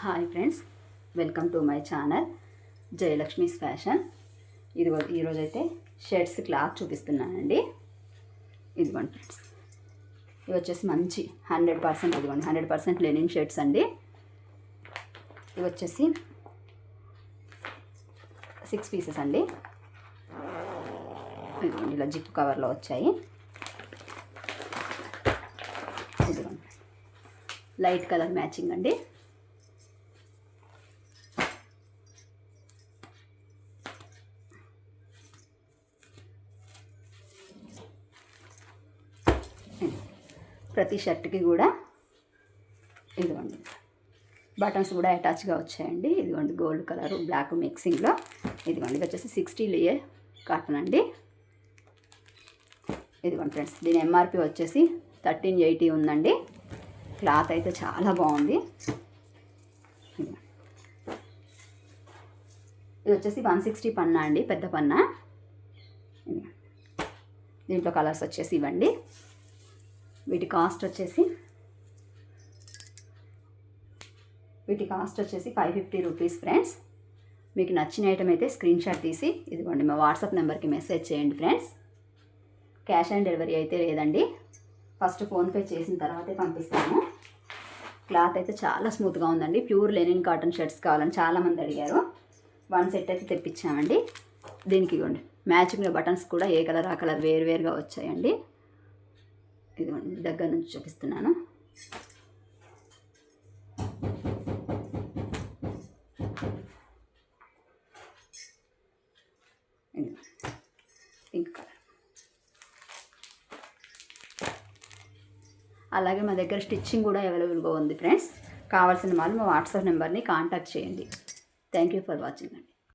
Hi friends, welcome to my channel Jayalakshmi's fashion. ఈరోజు అయితే shirts cloth చూపిస్తున్నానండి. ఇదిగోండి ఫ్రెండ్స్, ఇవి వచ్చేసి మంచి 100% ఇదిగోండి 100% లెనిన్ షర్ట్స్ అండి. ఇవి వచ్చేసి 6 పీసెస్ అండి. ఇదిగోండి ఇలా జిప్ కవర్లో వచ్చాయి. ఇదిగోండి లైట్ కలర్ మ్యాచింగ్ అండి. ప్రతి షర్ట్కి కూడా ఇదిగోండి బటన్స్ కూడా అటాచ్గా వచ్చాయండి. ఇదిగోండి గోల్డ్ కలర్ బ్లాక్ మిక్సింగ్లో. ఇదిగోండి ఇది వచ్చేసి 60 లేయర్ కాటన్ అండి. ఇదిగోండి ఫ్రెండ్స్, దీని ఎంఆర్పి వచ్చేసి 1380 ఉందండి. క్లాత్ అయితే చాలా బాగుంది. ఇది వచ్చేసి 160 పన్నా అండి, పెద్ద పన్నా. దీంట్లో కలర్స్ వచ్చేసి ఇవ్వండి. వీటి కాస్ట్ వచ్చేసి 550 రూపీస్ ఫ్రెండ్స్. మీకు నచ్చిన ఐటమ్ అయితే స్క్రీన్ షాట్ తీసి ఇదిగోండి మా వాట్సాప్ నెంబర్కి మెసేజ్ చేయండి ఫ్రెండ్స్. క్యాష్ ఆన్ డెలివరీ అయితే లేదండి, ఫస్ట్ ఫోన్పే చేసిన తర్వాతే పంపిస్తాము. క్లాత్ అయితే చాలా స్మూత్గా ఉందండి. ప్యూర్ లెనిన్ కాటన్ షర్ట్స్ కావాలని చాలామంది అడిగారు. 1 సెట్ అయితే తెప్పించామండి. దీనికి ఇవ్వండి మ్యాచింగ్ బటన్స్ కూడా ఏ కలర్ ఆ కలర్ వేరువేరుగా వచ్చాయండి. ఇదిగోండి దగ్గర నుంచి చూపిస్తున్నాను. Pink colour. అలాగే మా దగ్గర స్టిచ్చింగ్ కూడా అవైలబుల్గా ఉంది ఫ్రెండ్స్. కావాల్సిన వాళ్ళు మా వాట్సాప్ నెంబర్ని కాంటాక్ట్ చేయండి. థ్యాంక్ యూ ఫర్ వాచింగ్ అండి.